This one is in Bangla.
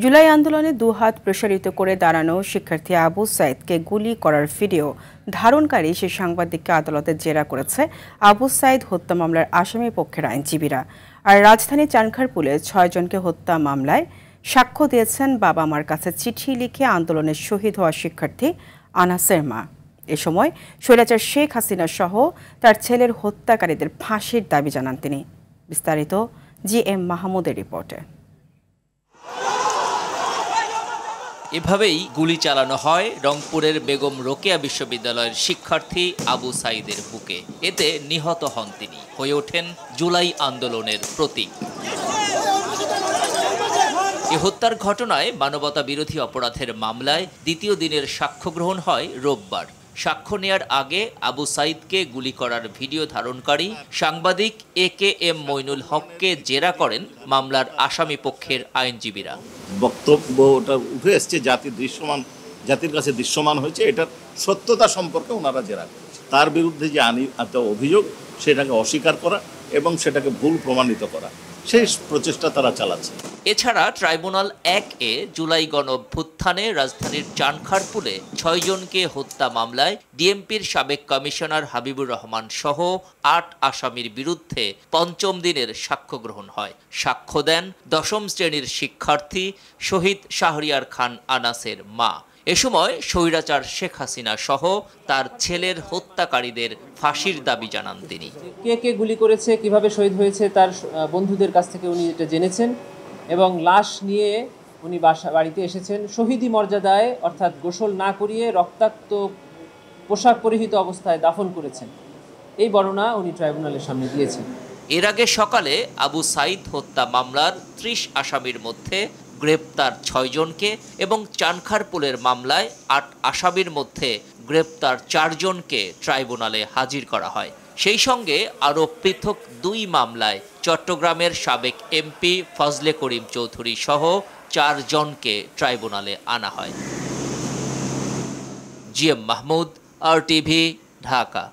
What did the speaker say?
জুলাই আন্দোলনে দুহাত প্রসারিত করে দাঁড়ানো শিক্ষার্থী আবু সাইদকে গুলি করার ভিডিও ধারণকারী সে সাংবাদিককে আদালতে জেরা করেছে আবু সাইদ হত্যা মামলার আসামি পক্ষের আইনজীবীরা। আর রাজধানীর চানখারপুলে ৬ জনকে হত্যা মামলায় সাক্ষ্য দিয়েছেন বাবা মার কাছে চিঠি লিখে আন্দোলনে শহীদ হওয়া শিক্ষার্থী আনাসের মা। এ সময় স্বৈরাচার শেখ হাসিনা সহ তার ছেলের হত্যাকারীদের ফাঁসির দাবি জানান তিনি। বিস্তারিত GM মাহমুদের রিপোর্টে। এভাবেই গুলি চালানো হয় রংপুরের বেগম রোকেয়া বিশ্ববিদ্যালয়ের শিক্ষার্থী আবু সাইদের বুকে। এতে নিহত হন তিনি, হয়ে ওঠেন জুলাই আন্দোলনের প্রতীক। এ হত্যার ঘটনায় মানবতা বিরোধী অপরাধের মামলায় দ্বিতীয় দিনের সাক্ষ্য গ্রহণ হয় রোববার। সাক্ষ্য নেয়ার আগে আবু সাইদকে গুলি করার ভিডিও ধারণকারী সাংবাদিক AKM মইনুল হককে জেরা করেন মামলার আসামি পক্ষের আইনজীবীরা। বক্তব্যটা উঠে এসছে জাতির কাছে দৃশ্যমান হয়েছে, এটার সত্যতা সম্পর্কে ওনারা জেরা করেছে। তার বিরুদ্ধে যে অভিযোগ সেটাকে অস্বীকার করা এবং সেটাকে ভুল প্রমাণিত করা, সেই প্রচেষ্টা তারা চালাচ্ছে। এছাড়া ট্রাইব্যুনাল 1-এ জুলাই গণঅভ্যুত্থানে রাজধানীর চানখারপুলে ৬ জনকে হত্যা মামলায় ডিএমপির সাবেক কমিশনার হাবিবুর রহমান সহ ৮ আসামির বিরুদ্ধে ৫ম দিনের সাক্ষ্য গ্রহণ হয়। সাক্ষ্য দেন ১০ম শ্রেণীর শিক্ষার্থী শহীদ শাহরিয়ার খান আনাসের মা। এ সময় স্বৈরাচার শেখ হাসিনা সহ তার ছেলের হত্যাকারীদের ফাঁসির দাবি জানান তিনি। কে গুলি করেছে, কিভাবে শহীদ হয়েছে তার বন্ধুদের কাছ থেকে উনি এটা জেনেছেন এবং লাশ নিয়ে উনি বাড়িতে এসেছেন শহীদি মর্যাদায়, অর্থাৎ গোসল না করিয়ে রক্তাক্ত পোশাক পরিহিত অবস্থায় দাফন করেছেন। এই বর্ণনা উনি ট্রাইব্যুনালের সামনে দিয়েছেন। এর আগে সকালে আবু সাইদ হত্যা মামলার ৩০ আসামির মধ্যে গ্রেপ্তার ৬ জনকে এবং চানখারপুলের মামলায় ৮ আসামির মধ্যে গ্রেপ্তার ৪ জনকে ট্রাইব্যুনালে হাজির করা হয়। সেই সঙ্গে আরও পৃথক ২ মামলায় চট্টগ্রামের সাবেক MP ফজলে করিম চৌধুরী সহ ৪ জনকে ট্রাইব্যুনালে আনা হয়। GM Mahmud, RTV, Dhaka.